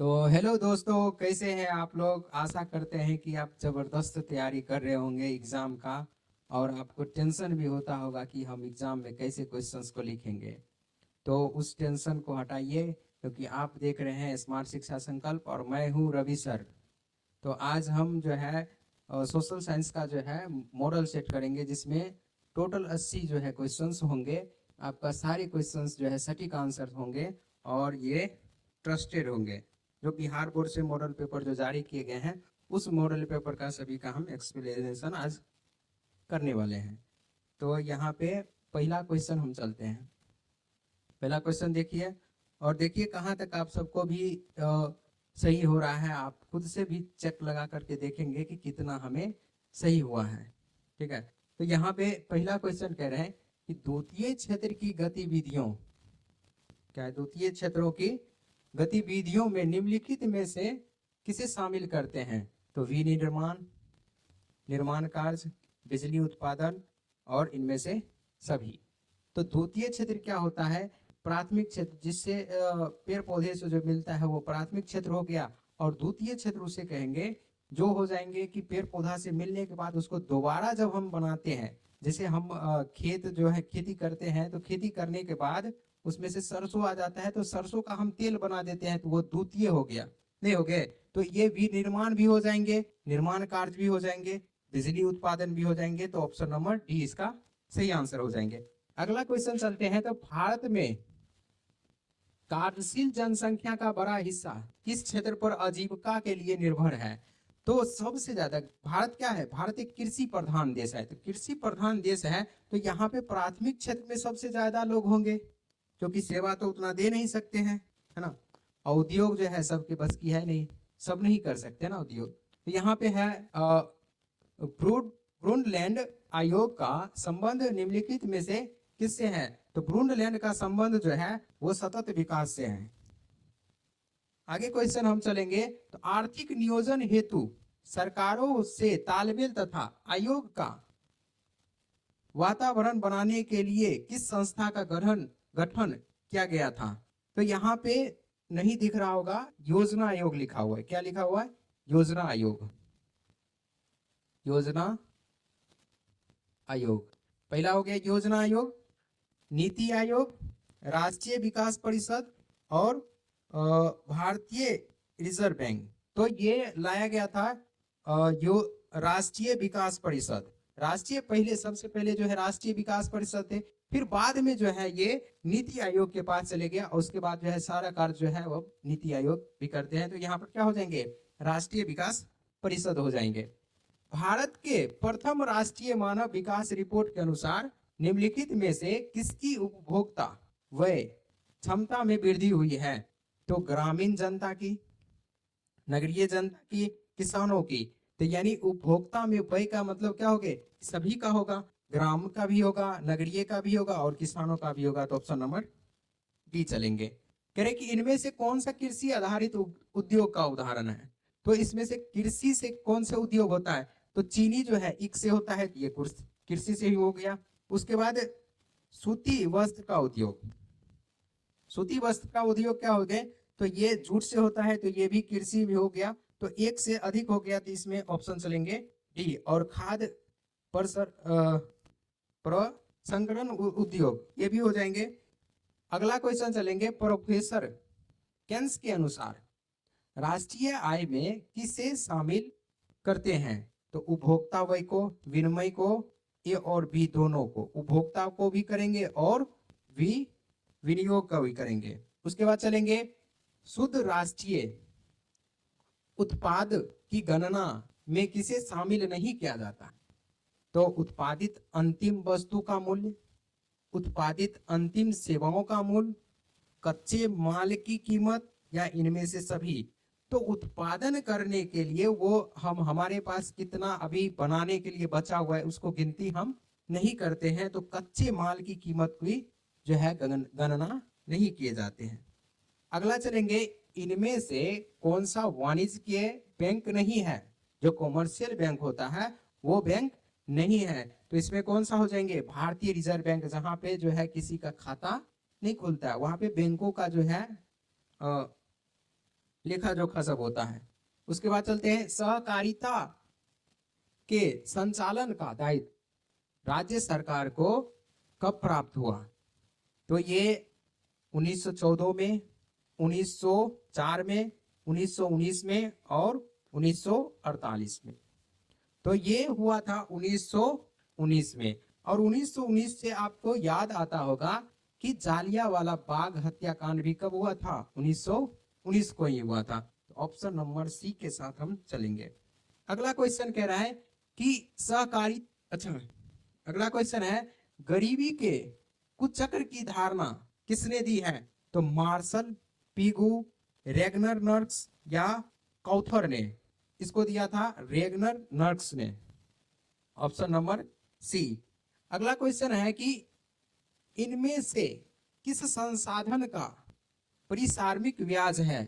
तो हेलो दोस्तों, कैसे हैं आप लोग। आशा करते हैं कि आप ज़बरदस्त तैयारी कर रहे होंगे एग्ज़ाम का। और आपको टेंशन भी होता होगा कि हम एग्ज़ाम में कैसे क्वेश्चंस को लिखेंगे। तो उस टेंशन को हटाइए, क्योंकि आप देख रहे हैं स्मार्ट शिक्षा संकल्प और मैं हूं रवि सर। तो आज हम जो है सोशल साइंस का जो है मॉडल सेट करेंगे, जिसमें टोटल 80 जो है क्वेश्चंस होंगे। आपका सारे क्वेश्चंस जो है सटीक आंसर होंगे और ये ट्रस्टेड होंगे। जो बिहार बोर्ड से मॉडल पेपर जो जारी किए गए हैं, उस मॉडल पेपर का सभी का हम एक्सप्लेनेशन आज करने वाले हैं। तो यहाँ पे पहला क्वेश्चन हम चलते हैं। पहला क्वेश्चन देखिए, और देखिए कहाँ तक आप सबको भी सही हो रहा है। आप खुद से भी चेक लगा करके देखेंगे कि कितना हमें सही हुआ है। ठीक है, तो यहाँ पे पहला क्वेश्चन कह रहे हैं कि द्वितीय क्षेत्र की गतिविधियों, क्या है, द्वितीय क्षेत्रों की गतिविधियों में निम्नलिखित में से किसे शामिल करते हैं। तो विनिर्माण, निर्माण कार्य, बिजली उत्पादन और इनमें से सभी। तो द्वितीय क्षेत्र क्या होता है? प्राथमिक क्षेत्र, जिससे पेड़ पौधे से जो मिलता है वो प्राथमिक क्षेत्र हो गया। और द्वितीय क्षेत्र उसे कहेंगे जो हो जाएंगे कि पेड़ पौधा से मिलने के बाद उसको दोबारा जब हम बनाते हैं, जैसे हम खेत जो है खेती करते हैं, तो खेती करने के बाद उसमें से सरसों आ जाता है, तो सरसों का हम तेल बना देते हैं, तो वो द्वितीय हो गया। नहीं हो गए? तो ये भी निर्माण भी हो जाएंगे, निर्माण कार्य भी हो जाएंगे, बिजली उत्पादन भी हो जाएंगे। तो ऑप्शन नंबर डी इसका सही आंसर हो जाएंगे। अगला क्वेश्चन चलते हैं। तो भारत में कार्यशील जनसंख्या का बड़ा हिस्सा किस क्षेत्र पर आजीविका के लिए निर्भर है? तो सबसे ज्यादा भारत क्या है? भारत एक कृषि प्रधान देश है। तो कृषि प्रधान देश है, तो यहाँ पे प्राथमिक क्षेत्र में सबसे ज्यादा लोग होंगे, क्योंकि सेवा तो उतना दे नहीं सकते हैं, है ना। और उद्योग जो है सबके बस की है नहीं, सब नहीं कर सकते ना उद्योग। तो यहाँ पे है ब्रूड ब्रूंडलैंड आयोग का संबंध निम्नलिखित में से किससे है? तो ब्रूंडलैंड का संबंध जो है वो सतत विकास से है। आगे क्वेश्चन हम चलेंगे। तो आर्थिक नियोजन हेतु सरकारों से तालमेल तथा आयोग का वातावरण बनाने के लिए किस संस्था का गठन गठन किया गया था? तो यहाँ पे नहीं दिख रहा होगा, योजना आयोग लिखा हुआ है। क्या लिखा हुआ है? योजना आयोग। योजना आयोग पहला हो गया योजना आयोग, नीति आयोग, राष्ट्रीय विकास परिषद और भारतीय रिजर्व बैंक। तो ये लाया गया था जो राष्ट्रीय विकास परिषद। राष्ट्रीय पहले, सबसे पहले जो है राष्ट्रीय विकास परिषद थे, फिर बाद में जो है ये नीति आयोग के पास चले गया, और उसके बाद जो है सारा कार्य जो है वो नीति आयोग भी करते हैं। तो यहाँ पर क्या हो जाएंगे? राष्ट्रीय विकास परिषद हो जाएंगे। भारत के प्रथम राष्ट्रीय मानव विकास रिपोर्ट के अनुसार निम्नलिखित में से किसकी उपभोक्ता व्यय क्षमता में वृद्धि हुई है? तो ग्रामीण जनता की, नगरीय जनता की, किसानों की। तो यानी उपभोक्ता में व्यय का मतलब क्या हो गया? सभी का होगा, ग्राम का भी होगा, नगरीय का भी होगा और किसानों का भी होगा। तो ऑप्शन नंबर डी चलेंगे। कह रहे कि इनमें से कौन सा कृषि आधारित उद्योग का उदाहरण है? तो इसमें से कृषि से कौन सा उद्योग होता है? तो चीनी जो है इक से होता है, ये कृषि से ही हो गया। उसके बाद सूती वस्त्र का उद्योग, सूती वस्त्र का उद्योग क्या हो गए? तो ये जूट से होता है, तो ये भी कृषि में हो गया। तो एक से अधिक हो गया, तो इसमें ऑप्शन चलेंगे डी। और खाद्य प्रसंस्करण उद्योग, ये भी हो जाएंगे। अगला क्वेश्चन चलेंगे। प्रोफेसर केंस के अनुसार राष्ट्रीय आय में किसे शामिल करते हैं? तो उपभोक्ता व्यय को, विनिमय को, ए और बी दोनों को। उपभोक्ता को भी करेंगे और विनियोग का भी करेंगे। उसके बाद चलेंगे शुद्ध राष्ट्रीय उत्पाद की गणना में किसे शामिल नहीं किया जाता? तो उत्पादित अंतिम वस्तु का मूल्य, उत्पादित अंतिम सेवाओं का मूल्य, कच्चे माल की कीमत, या इनमें से सभी। तो उत्पादन करने के लिए वो हम हमारे पास कितना अभी बनाने के लिए बचा हुआ है उसको गिनती हम नहीं करते हैं। तो कच्चे माल की कीमत की जो है गणना नहीं किए जाते हैं। अगला चलेंगे। इनमें से कौन सा वाणिज्यिक बैंक नहीं है? जो कॉमर्शियल बैंक होता है वो बैंक नहीं है। तो इसमें कौन सा हो जाएंगे? भारतीय रिजर्व बैंक, जहां पे जो है किसी का खाता नहीं खुलता है, वहां पे बैंकों का जो है लेखा जोखा सब होता है। उसके बाद चलते हैं, सहकारिता के संचालन का दायित्व राज्य सरकार को कब प्राप्त हुआ? तो ये 1914 में, 1904 में, 1919 में और 1948 में। तो ये हुआ था 1919 में। और 1919 से आपको याद आता होगा कि जालियांवाला बाग हत्याकांड भी कब हुआ था? 1919 को ही हुआ था। तो ऑप्शन नंबर सी के साथ हम चलेंगे। अगला क्वेश्चन कह रहा है कि सहकारी, अच्छा अगला क्वेश्चन है, गरीबी के कुचक्र की धारणा किसने दी है? तो मार्शल, पीगू, रेगनर नर्क्स या कौथर ने? इसको दिया था रेगनर नर्क्स ने, ऑप्शन नंबर सी। अगला क्वेश्चन है कि इनमें से किस संसाधन का परिसार्मिक ब्याज है?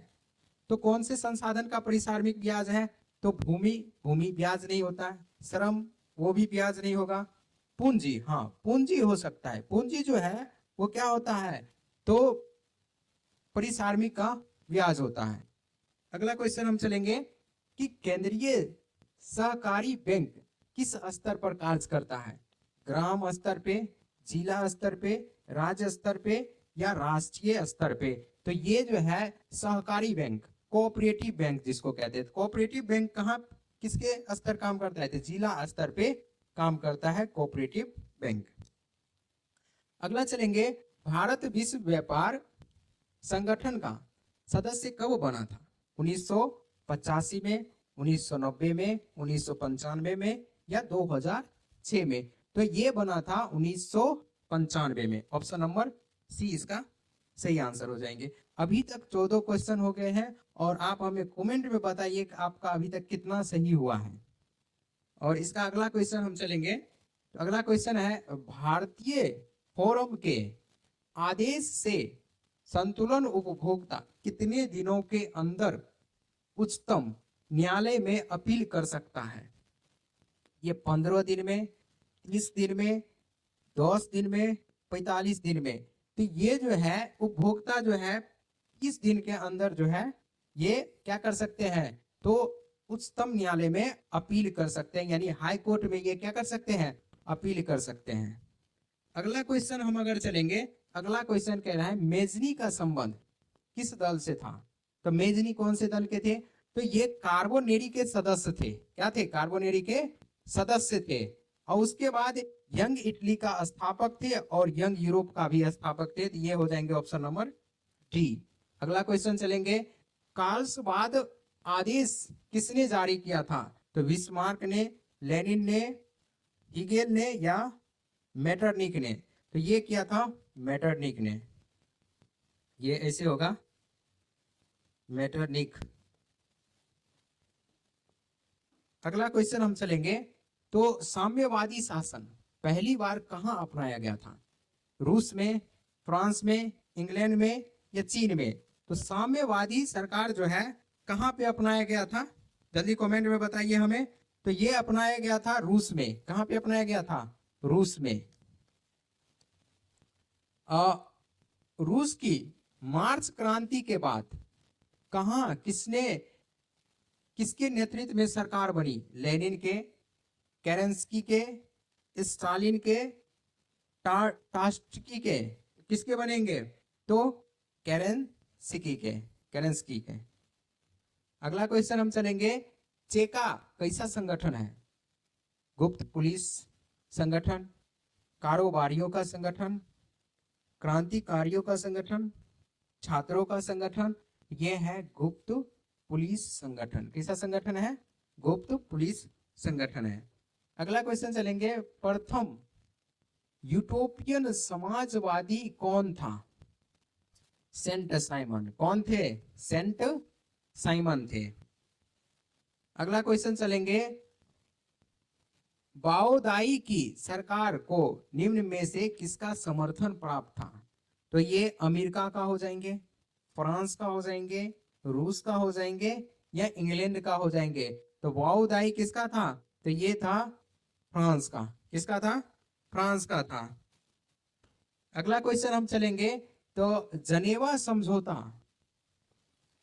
तो कौन से संसाधन का परिसार्मिक ब्याज है? तो भूमि ब्याज नहीं होता है, श्रम वो भी ब्याज नहीं होगा, पूंजी, हाँ पूंजी हो सकता है, पूंजी जो है वो क्या होता है? तो परिसार्मिक का ब्याज होता है। अगला क्वेश्चन हम चलेंगे कि केंद्रीय सहकारी बैंक किस स्तर पर कार्य करता है? ग्राम स्तर पे, जिला स्तर पे, राज्य स्तर पे या राष्ट्रीय स्तर पे? तो ये जो है सहकारी बैंक, कोऑपरेटिव बैंक जिसको कहते हैं, कोऑपरेटिव बैंक कहाँ किसके स्तर काम करता है? तो जिला स्तर पे काम करता है कोऑपरेटिव बैंक। अगला चलेंगे, भारत विश्व व्यापार संगठन का सदस्य कब बना था? 1985 में, 1990 में, 1995 में या 2006 में? तो ये बना था 1995 में, ऑप्शन नंबर सी इसका सही आंसर हो जाएंगे। अभी तक 14 क्वेश्चन हो गए हैं और आप हमें कमेंट में बताइए कि आपका अभी तक कितना सही हुआ है। और इसका अगला क्वेश्चन हम चलेंगे। तो अगला क्वेश्चन है, भारतीय फोरम के आदेश से संतुलन उपभोक्ता कितने दिनों के अंदर उच्चतम न्यायालय में अपील कर सकता है? ये 15 दिन में, 30 दिन में, 10 दिन में, 45 दिन में? तो ये जो है उपभोक्ता जो है 30 दिन के अंदर जो है ये क्या कर सकते हैं? तो उच्चतम न्यायालय में अपील कर सकते हैं, यानी हाई कोर्ट में ये क्या कर सकते हैं? अपील कर सकते हैं। अगला क्वेश्चन हम अगर चलेंगे, अगला क्वेश्चन कह रहा है, मेजनी का संबंध किस दल से था? तो मेजनी कौन से दल के थे? तो ये कार्बोनेरी के सदस्य थे। क्या थे? कार्बोनेरी के सदस्य थे। और उसके बाद यंग इटली का स्थापक थे और यंग यूरोप का भी स्थापक थे। तो ये हो जाएंगे ऑप्शन नंबर डी। अगला क्वेश्चन चलेंगे, कार्लसवाद आदेश किसने जारी किया था? तो बिस्मार्क ने, लेनिन ने, हीगेल ने या मेटरनिक ने? तो ये किया था मेटरनिक ने, ये ऐसे होगा मेटरनिक। अगला क्वेश्चन हम चलेंगे, तो साम्यवादी शासन पहली बार कहां अपनाया गया था? रूस में, फ्रांस में, इंग्लैंड में या चीन में? तो साम्यवादी सरकार जो है कहां पे अपनाया गया था? जल्दी कमेंट में बताइए हमें। तो ये अपनाया गया था रूस में। कहां पे अपनाया गया था? रूस में। रूस की मार्च क्रांति के बाद कहां किसके नेतृत्व में सरकार बनी? लेनिन के, केरेंस्की के, स्टालिन के, टास्टकी के? किसके बनेंगे? तो केरेंस्की के। अगला क्वेश्चन हम चलेंगे, चेका कैसा संगठन है? गुप्त पुलिस संगठन, कारोबारियों का संगठन, क्रांतिकारियों का संगठन, छात्रों का संगठन? यह है गुप्त पुलिस संगठन। कैसा संगठन है? गुप्त पुलिस संगठन है। अगला क्वेश्चन चलेंगे, प्रथम यूटोपियन समाजवादी कौन था? Saint Simon. कौन थे? सेंट साइमन थे। अगला क्वेश्चन चलेंगे, बाओदाई की सरकार को निम्न में से किसका समर्थन प्राप्त था? तो ये अमेरिका का हो जाएंगे, फ्रांस का हो जाएंगे, रूस का हो जाएंगे या इंग्लैंड का हो जाएंगे? तो बाओदाई किसका था? तो ये था फ्रांस का। किसका था? फ्रांस का था। अगला क्वेश्चन हम चलेंगे, तो जनेवा समझौता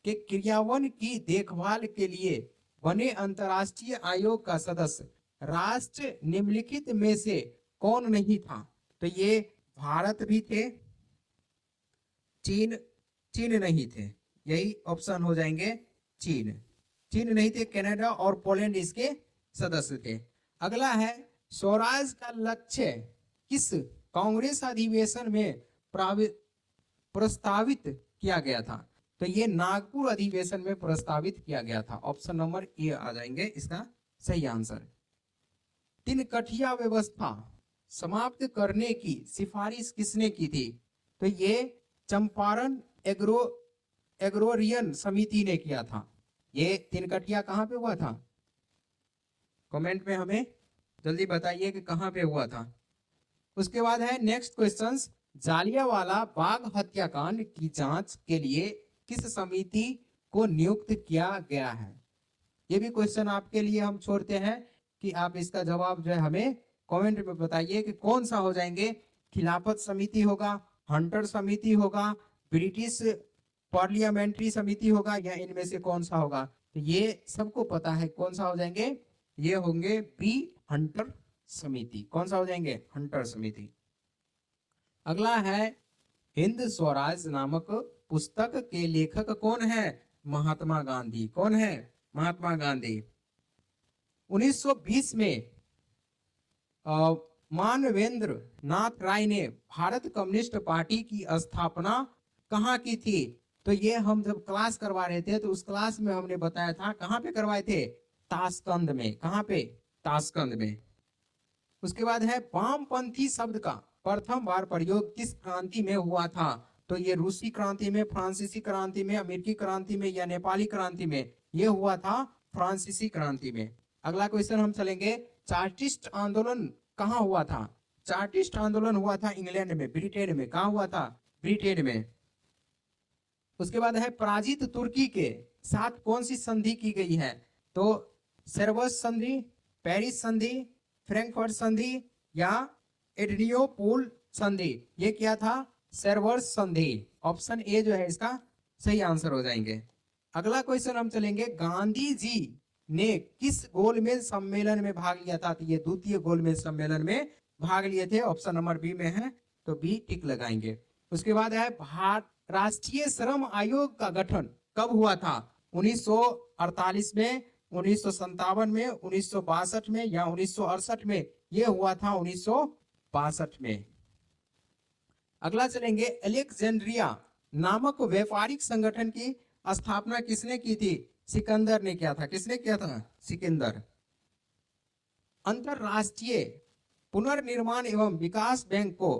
के क्रियान्वयन की देखभाल के लिए बने अंतर्राष्ट्रीय आयोग का सदस्य राष्ट्र निम्नलिखित में से कौन नहीं था? तो ये भारत भी थे, चीन चीन नहीं थे, यही ऑप्शन हो जाएंगे। चीन चीन नहीं थे, कनाडा और पोलैंड इसके सदस्य थे। अगला है स्वराज का लक्ष्य किस कांग्रेस अधिवेशन में प्रस्तावित किया गया था? तो ये नागपुर अधिवेशन में प्रस्तावित किया गया था। ऑप्शन नंबर ए आ जाएंगे इसका सही आंसर। तीन कठिया व्यवस्था समाप्त करने की सिफारिश किसने की थी? तो ये चंपारण एग्रोरियन समिति ने किया था। ये तीन कठिया कहां पे हुआ था? कमेंट में हमें जल्दी बताइए कि कहां पे हुआ था। उसके बाद है नेक्स्ट क्वेश्चन, जालियांवाला बाग हत्याकांड की जांच के लिए किस समिति को नियुक्त किया गया है? ये भी क्वेश्चन आपके लिए हम छोड़ते हैं कि आप इसका जवाब जो है हमें कमेंट में बताइए कि कौन सा हो जाएंगे। खिलाफत समिति होगा, हंटर समिति होगा, ब्रिटिश पार्लियामेंट्री समिति होगा, या इनमें से कौन सा होगा? तो ये सबको पता है कौन सा हो जाएंगे, ये होंगे बी हंटर समिति। कौन सा हो जाएंगे? हंटर समिति। अगला है हिंद स्वराज नामक पुस्तक के लेखक कौन है? महात्मा गांधी। कौन है? महात्मा गांधी। 1920 में मानवेंद्र नाथ राय ने भारत कम्युनिस्ट पार्टी की स्थापना कहाँ की थी? तो ये हम जब क्लास करवा रहे थे तो उस क्लास में हमने बताया था, कहाँ पे करवाए थे? ताशकंद में। कहाँ पे? ताशकंद में। उसके बाद है वामपंथी शब्द का प्रथम बार प्रयोग किस क्रांति में हुआ था? तो ये रूसी क्रांति में, फ्रांसीसी क्रांति में, अमेरिकी क्रांति में, या नेपाली क्रांति में? ये हुआ था फ्रांसीसी क्रांति में। अगला क्वेश्चन हम चलेंगे, चार्टिस्ट आंदोलन कहाँ हुआ था? चार्टिस्ट आंदोलन हुआ था इंग्लैंड में, ब्रिटेन में। कहाँ हुआ था? ब्रिटेन में। उसके बाद है पराजित तुर्की के साथ कौन सी संधि की गई है? तो सेवर्स संधि, पेरिस संधि, फ्रैंकफर्ट संधि, या एड्रियोपोल संधि? ये क्या था? सेवर्स संधि। ऑप्शन ए जो है इसका सही आंसर हो जाएंगे। अगला क्वेश्चन हम चलेंगे, गांधी जी ने किस गोलमेज सम्मेलन में भाग लिया था? तो ये द्वितीय गोलमेज सम्मेलन में भाग लिए थे। ऑप्शन नंबर बी में है, तो बी टिक लगाएंगे। उसके बाद है राष्ट्रीय श्रम आयोग का गठन कब हुआ था? 1948 में, 1957 में, 1962 में, या 1968 में? यह हुआ था 1962 में। अगला चलेंगे, अलेक्जेंड्रिया नामक व्यापारिक संगठन की स्थापना किसने की थी? सिकंदर ने किया था। किसने किया था? सिकंदर। अंतरराष्ट्रीय पुनर्निर्माण एवं विकास बैंक को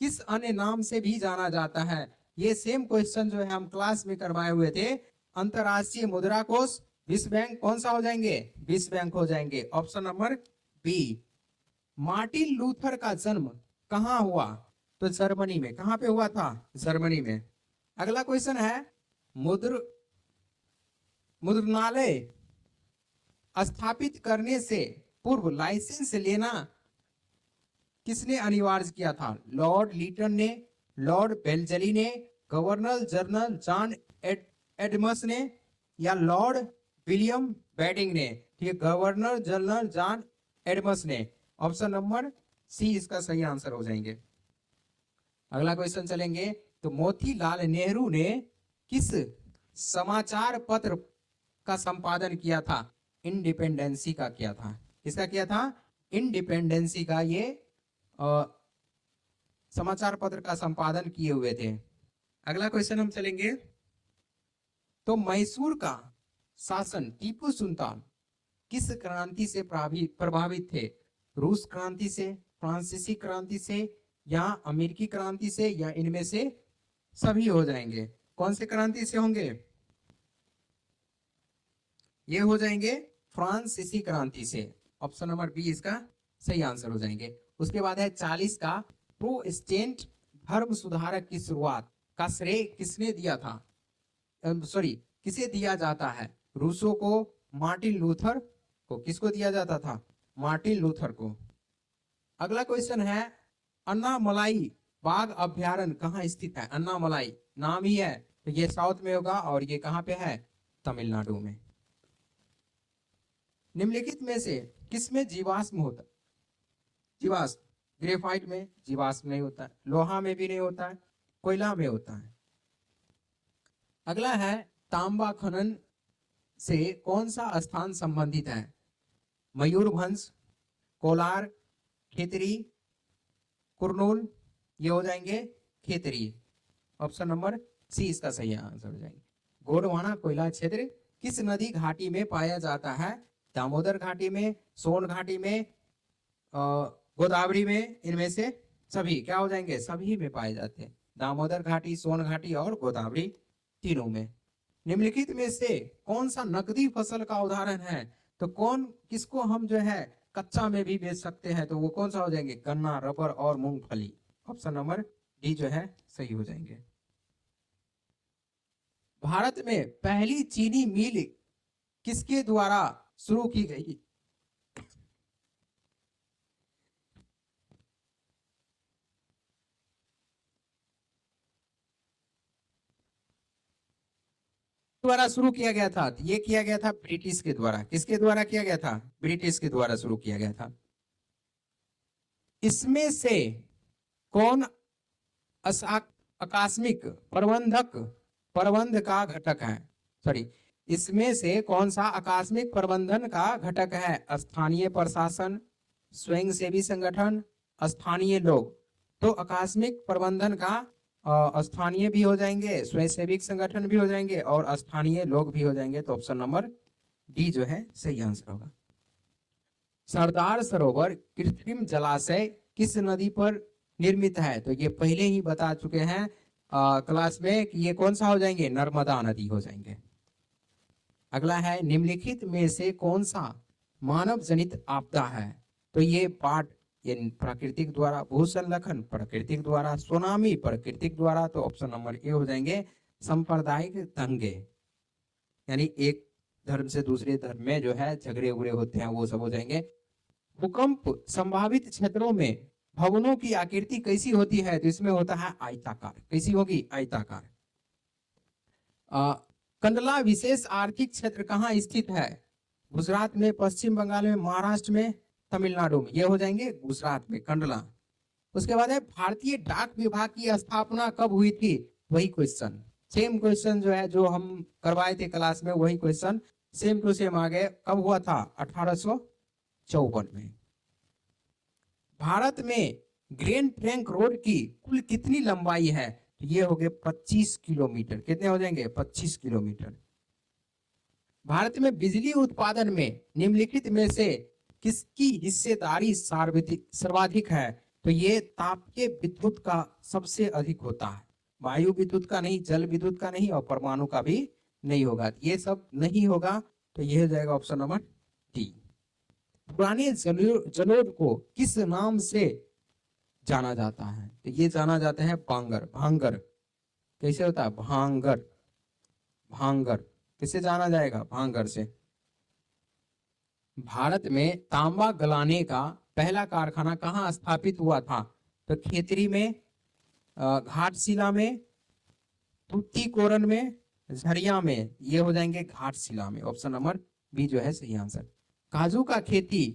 किस अन्य नाम से भी जाना जाता है? ये सेम क्वेश्चन जो है हम क्लास में करवाए हुए थे। अंतरराष्ट्रीय मुद्रा कोष, विश्व बैंक, कौन सा हो जाएंगे? विश्व बैंक हो जाएंगे। Option number B. Martin Luther का जन्म कहाँ हुआ? तो जर्मनी में। कहाँ पे हुआ था? जर्मनी में। अगला क्वेश्चन है, मुद्रणालय स्थापित करने से पूर्व लाइसेंस लेना किसने अनिवार्य किया था? लॉर्ड लीटन ने, लॉर्ड बेल्जली ने, गवर्नर जनरल जॉन एडम्स ने, या लॉर्ड विलियम बेडिंग ने? ठीक है, गवर्नर जनरल जॉन एडम्स ने। ऑप्शन नंबर सी इसका सही आंसर हो जाएंगे। अगला क्वेश्चन चलेंगे, तो मोतीलाल नेहरू ने किस समाचार पत्र का संपादन किया था? इंडिपेंडेंसी का किया था। किसका किया था? इंडिपेंडेंसी का ये समाचार पत्र का संपादन किए हुए थे। अगला क्वेश्चन हम चलेंगे, तो मैसूर का शासन टीपू सुल्तान किस क्रांति से प्रभावित थे? रूस क्रांति से, फ्रांसीसी क्रांति से, या अमेरिकी क्रांति से, या इनमें से सभी हो जाएंगे? कौन से क्रांति से होंगे? ये हो जाएंगे फ्रांसीसी क्रांति से। ऑप्शन नंबर बी इसका सही आंसर हो जाएंगे। उसके बाद है 40 का प्रोटेस्टेंट धर्म सुधारक की शुरुआत का श्रेय किसने दिया था? किसे दिया जाता है? रूसो को, मार्टिन लूथर को? किसको दिया जाता था? मार्टिन लूथर को। अगला क्वेश्चन है, अन्नामलाई बाघ अभ्यारण्य कहाँ स्थित है? अन्नामलाई नाम ही है, तो ये साउथ में होगा और ये कहाँ पे है, तमिलनाडु में। निम्नलिखित में से किसमें जीवाश्म होता है? जीवाश्म, ग्रेफाइट में जीवाश्म नहीं होता है, लोहा में भी नहीं होता है, कोयला में होता है। अगला है, तांबा खनन से कौन सा स्थान संबंधित है? मयूरभंज, कोलार, खेतरी, कुरनूल, ये हो जाएंगे खेतरी। ऑप्शन नंबर सी इसका सही आंसर हो जाएंगे। गोंडवाना कोयला क्षेत्र किस नदी घाटी में पाया जाता है? दामोदर घाटी में, सोन घाटी में, गोदावरी में, इनमें से सभी क्या हो जाएंगे, सभी में पाए जाते हैं। दामोदर घाटी, सोन घाटी और गोदावरी, तीनों में। निम्नलिखित में से कौन सा नकदी फसल का उदाहरण है? तो कौन किसको हम जो है कच्चा में भी बेच सकते हैं, तो वो कौन सा हो जाएंगे, गन्ना, रबर और मूंगफली। ऑप्शन नंबर डी जो है सही हो जाएंगे। भारत में पहली चीनी मिल किसके द्वारा शुरू की गई? द्वारा शुरू किया गया था? ये किया गया था ब्रिटिश के द्वारा। किसके द्वारा किया गया था? ब्रिटिश के द्वारा शुरू किया गया था। इसमें से कौन आकस्मिक प्रबंध का घटक है? सॉरी, इसमें से कौन सा आकस्मिक प्रबंधन का घटक है? स्थानीय प्रशासन, स्वयंसेवी संगठन, स्थानीय लोग। तो आकस्मिक प्रबंधन का स्थानीय भी हो जाएंगे, स्वयंसेवी संगठन भी हो जाएंगे और स्थानीय लोग भी हो जाएंगे। तो ऑप्शन नंबर डी जो है सही आंसर होगा। सरदार सरोवर कृत्रिम जलाशय किस नदी पर निर्मित है? तो ये पहले ही बता चुके हैं क्लास में कि ये कौन सा हो जाएंगे, नर्मदा नदी हो जाएंगे। अगला है, निम्नलिखित में से कौन सा मानव जनित आपदा है? तो ये बाढ़, ये प्राकृतिक द्वारा, भूसंरक्षण प्राकृतिक द्वारा, सुनामी प्राकृतिक द्वारा। तो ऑप्शन नंबर ए हो जाएंगे। सांप्रदायिक दंगे, यानी एक धर्म से दूसरे धर्म में जो है झगड़े उगड़े होते हैं, वो सब हो जाएंगे। भूकंप संभावित क्षेत्रों में भवनों की आकृति कैसी होती है? तो इसमें होता है आयताकार। कैसी होगी? आयताकार। कंडला विशेष आर्थिक क्षेत्र कहाँ स्थित है? गुजरात में, पश्चिम बंगाल में, महाराष्ट्र में, तमिलनाडु में। ये हो जाएंगे गुजरात में, कंडला। उसके बाद है, भारतीय डाक विभाग की स्थापना कब हुई थी? वही क्वेश्चन, सेम क्वेश्चन जो है जो हम करवाए थे क्लास में, वही क्वेश्चन सेम टू सेम आ गए। कब हुआ था? 1854 में। भारत में ग्रैंड ट्रंक रोड की कुल कितनी लंबाई है? तो ये हो गए 25 किलोमीटर। कितने हो जाएंगे? 25 किलोमीटर। भारत में बिजली उत्पादन में निम्नलिखित में से किसकी हिस्सेदारी सर्वाधिक है? तो ये तापीय विद्युत का सबसे अधिक होता है। वायु विद्युत का नहीं, जल विद्युत का नहीं और परमाणु का भी नहीं होगा। ये सब नहीं होगा, तो ये हो जाएगा ऑप्शन नंबर डी। पुराने जलोढ़ को किस नाम से जाना जाता है? तो ये जाना जाता है भांगर। भांगर कैसे होता है? भांगर, भांगर किससे जाना जाएगा? भांगर से। भारत में तांबा गलाने का पहला कारखाना कहाँ स्थापित हुआ था? तो खेतरी में, घाटशिला में, तुतीकोरन में, झरिया में। ये हो जाएंगे घाटशिला में। ऑप्शन नंबर बी जो है सही आंसर। काजू का खेती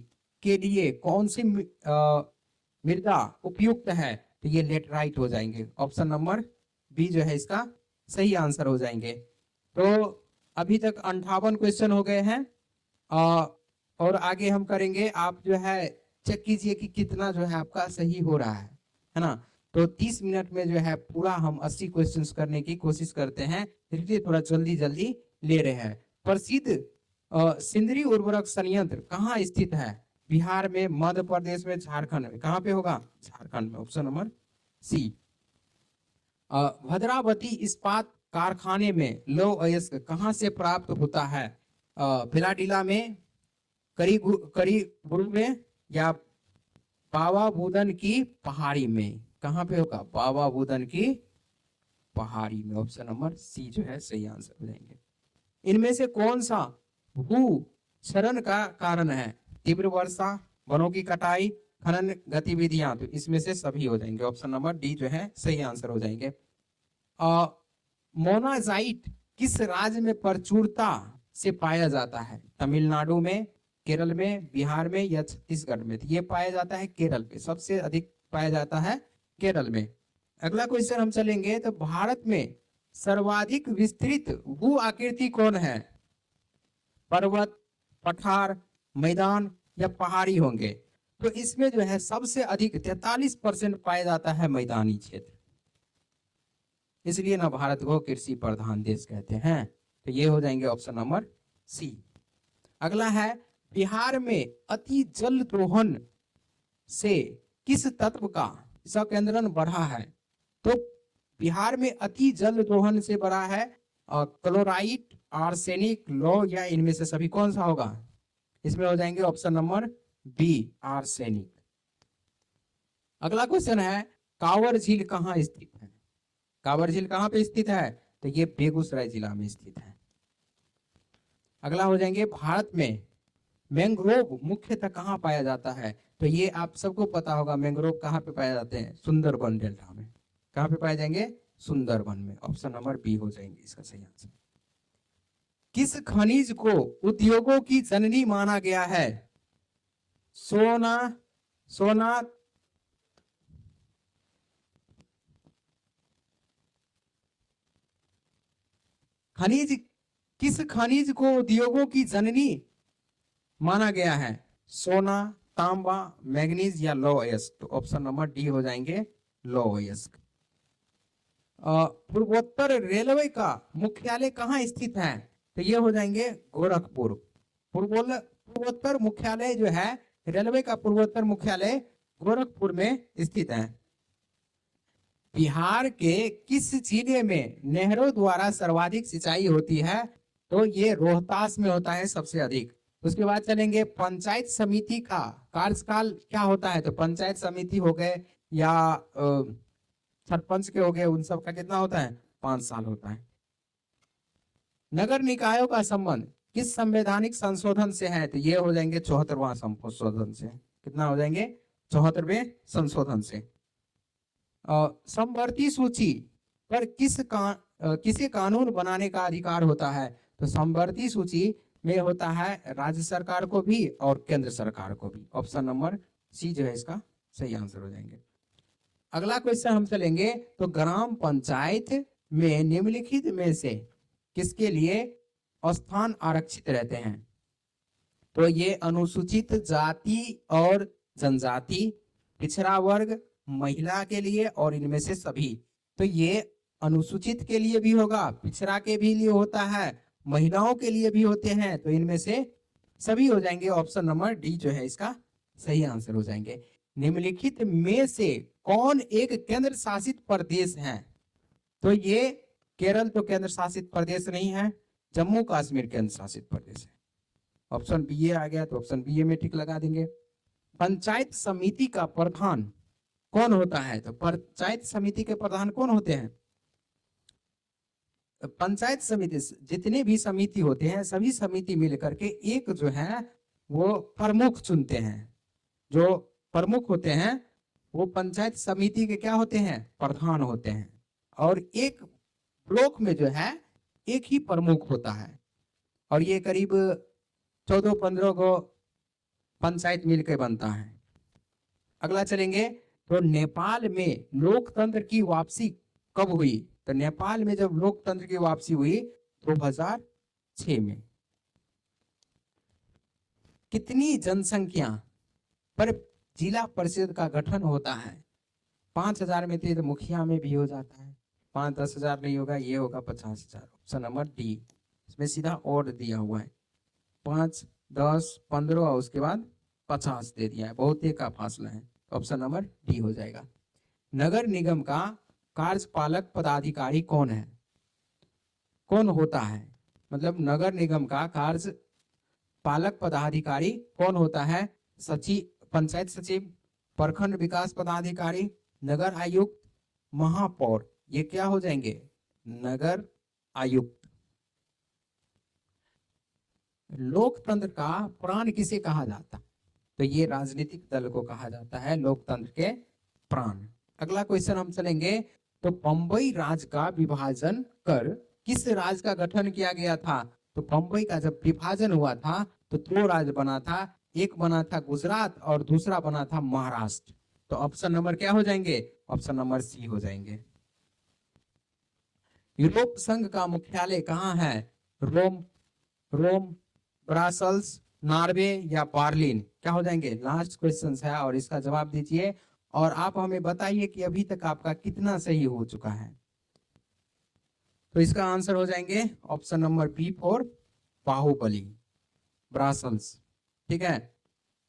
के लिए कौन सी मृदा उपयुक्त है? तो ये लेटराइट हो जाएंगे। ऑप्शन नंबर बी जो है इसका सही आंसर हो जाएंगे। तो अभी तक 58 क्वेश्चन हो गए हैं और आगे हम करेंगे। आप जो है चेक कीजिए कि कितना जो है आपका सही हो रहा है ना। तो 30 मिनट में जो है पूरा हम 80 क्वेश्चंस करने की कोशिश करते हैं, इसलिए थोड़ा जल्दी जल्दी ले रहे हैं। प्रसिद्ध सिंदरी उर्वरक संयंत्र कहाँ स्थित है? बिहार में, मध्य प्रदेश में, झारखंड में। कहाँ पे होगा? झारखंड में। Option number C. भद्रावती इस्पात कारखाने में लौह अयस्क कहाँ से प्राप्त होता है? भिलाडीला में, करीबुरु में या बाबा बुदन की पहाड़ी में? कहाँ पे होगा? बाबा बुदन की पहाड़ी में। ऑप्शन नंबर सी जो है सही आंसर हो जाएंगे। इनमें से कौन सा भूक्षरण का कारण है? तीव्र वर्षा, वनों की कटाई, खनन गतिविधियां। तो इसमें से सभी हो जाएंगे। ऑप्शन नंबर डी जो है सही आंसर हो जाएंगे। मोनाजाइट किस राज्य में प्रचुरता से पाया जाता है? तमिलनाडु में, केरल में, बिहार में या छत्तीसगढ़ में? तो ये पाया जाता है केरल में, सबसे अधिक पाया जाता है केरल में। अगला क्वेश्चन हम चलेंगे, तो भारत में सर्वाधिक विस्तृत भू आकृति कौन है? पर्वत, पठार, मैदान या पहाड़ी होंगे? तो इसमें जो है सबसे अधिक 43% पाया जाता है मैदानी क्षेत्र, इसलिए ना भारत को कृषि प्रधान देश कहते हैं। तो ये हो जाएंगे ऑप्शन नंबर सी। अगला है, बिहार में अति जल दोहन से किस तत्व का संकेंद्रण बढ़ा है? तो बिहार में अति जल दोहन से बढ़ा है क्लोराइड, आर्सेनिक, लौह या इनमें से सभी कौन सा होगा? इसमें हो जाएंगे ऑप्शन नंबर बी, आर्सेनिक। अगला क्वेश्चन है, कांवर झील कहाँ स्थित है? कांवर झील कहाँ पे स्थित है? तो ये बेगूसराय जिला में स्थित है। अगला हो जाएंगे, भारत में मैंग्रोव मुख्यतः कहाँ पाया जाता है? तो ये आप सबको पता होगा, मैंग्रोव कहाँ पे पाए जाते हैं? सुंदरबन डेल्टा में। कहाँ पे पाए जाएंगे? सुंदरबन में। ऑप्शन नंबर बी हो जाएंगे इसका सही आंसर। किस खनिज को उद्योगों की जननी माना गया है? सोना, खनिज, किस खनिज को उद्योगों की जननी माना गया है? सोना, तांबा, मैग्नीज या लौह अयस्क? तो ऑप्शन नंबर डी हो जाएंगे लौह अयस्क। पूर्वोत्तर रेलवे का मुख्यालय कहाँ स्थित है? तो ये हो जाएंगे गोरखपुर। पूर्वोत्तर मुख्यालय जो है रेलवे का, पूर्वोत्तर मुख्यालय गोरखपुर में स्थित है। बिहार के किस जिले में नहरों द्वारा सर्वाधिक सिंचाई होती है? तो ये रोहतास में होता है सबसे अधिक। उसके बाद चलेंगे, पंचायत समिति का कार्यकाल क्या होता है? तो पंचायत समिति हो गए या सरपंच के हो गए, उन सब का कितना होता है? 5 साल होता है। नगर निकायों का संबंध किस संवैधानिक संशोधन से है? तो ये हो जाएंगे 74वां संशोधन से। कितना हो जाएंगे? 74वें संशोधन से। समवर्ती सूची पर किसे कानून बनाने का अधिकार होता है? तो समवर्ती सूची में होता है राज्य सरकार को भी और केंद्र सरकार को भी। ऑप्शन नंबर सी जो है इसका सही आंसर हो जाएंगे। अगला क्वेश्चन हम चलेंगे, तो ग्राम पंचायत में निम्नलिखित में से किसके लिए स्थान आरक्षित रहते हैं? तो ये अनुसूचित जाति और जनजाति, पिछड़ा वर्ग, महिला के लिए और इनमें से सभी। तो ये अनुसूचित के लिए भी होगा, पिछड़ा के भी लिए होता है, महिलाओं के लिए भी होते हैं। तो इनमें से सभी हो जाएंगे। ऑप्शन नंबर डी जो है इसका सही आंसर हो जाएंगे। निम्नलिखित में से कौन एक केंद्र शासित प्रदेश है? तो ये केरल तो केंद्र शासित प्रदेश नहीं है, जम्मू कश्मीर केंद्र शासित प्रदेश है। ऑप्शन बी आ गया, तो ऑप्शन बी में टिक लगा देंगे। पंचायत समिति का प्रधान कौन होता है? तो पंचायत समिति के प्रधान कौन होते हैं? पंचायत समिति, जितने भी समिति होते हैं सभी समिति मिलकर के एक जो है वो प्रमुख चुनते हैं। जो प्रमुख होते हैं वो पंचायत समिति के क्या होते हैं? प्रधान होते हैं। और एक ब्लॉक में जो है एक ही प्रमुख होता है, और ये करीब 14-15 को पंचायत मिलकर बनता है। अगला चलेंगे, तो नेपाल में लोकतंत्र की वापसी कब हुई? तो नेपाल में जब लोकतंत्र की वापसी हुई 2006 में। कितनी जनसंख्या पर जिला परिषद का गठन होता है? 5000 में तो मुखिया में भी हो जाता है, 5-10 हजार नहीं होगा, ये होगा 50,000। ऑप्शन नंबर डी, इसमें सीधा और दिया हुआ है 5, 10, 15 और उसके बाद 50 दे दिया है, बहुत ही का फासला है। ऑप्शन नंबर डी हो जाएगा। नगर निगम का कार्यपालक पदाधिकारी कौन है? कौन होता है? मतलब नगर निगम का कार्यपालक पदाधिकारी कौन होता है? सचिव, पंचायत सचिव, प्रखंड विकास पदाधिकारी, नगर आयुक्त, महापौर। ये क्या हो जाएंगे? नगर आयुक्त। लोकतंत्र का प्राण किसे कहा जाता? तो ये राजनीतिक दल को कहा जाता है लोकतंत्र के प्राण। अगला क्वेश्चन हम चलेंगे, तो बंबई राज्य का विभाजन कर किस राज्य का गठन किया गया था? तो बंबई का जब विभाजन हुआ था तो दो राज्य बना था, एक बना था गुजरात और दूसरा बना था महाराष्ट्र। तो ऑप्शन नंबर क्या हो जाएंगे? ऑप्शन नंबर सी हो जाएंगे। यूरोप संघ का मुख्यालय कहाँ है? रोम, रोम, ब्रसल्स, नॉर्वे या बर्लिन? क्या हो जाएंगे? लास्ट क्वेश्चन है और इसका जवाब दीजिए और आप हमें बताइए कि अभी तक आपका कितना सही हो चुका है। तो इसका आंसर हो जाएंगे option number B for Baahubali, Brussels. ठीक है,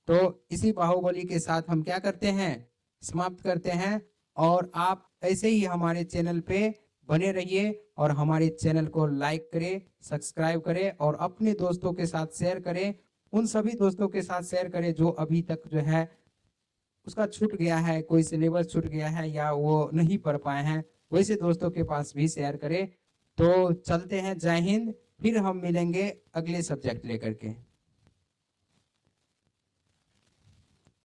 तो इसी बाहुबली के साथ हम क्या करते हैं? समाप्त करते हैं। और आप ऐसे ही हमारे चैनल पे बने रहिए और हमारे चैनल को लाइक करें, सब्सक्राइब करें और अपने दोस्तों के साथ शेयर करें। उन सभी दोस्तों के साथ शेयर करें जो अभी तक जो है उसका छूट गया है, कोई सिलेबस छूट गया है या वो नहीं पढ़ पाए हैं, वैसे दोस्तों के पास भी शेयर करें। तो चलते हैं, जय हिंद। फिर हम मिलेंगे अगले सब्जेक्ट लेकर के।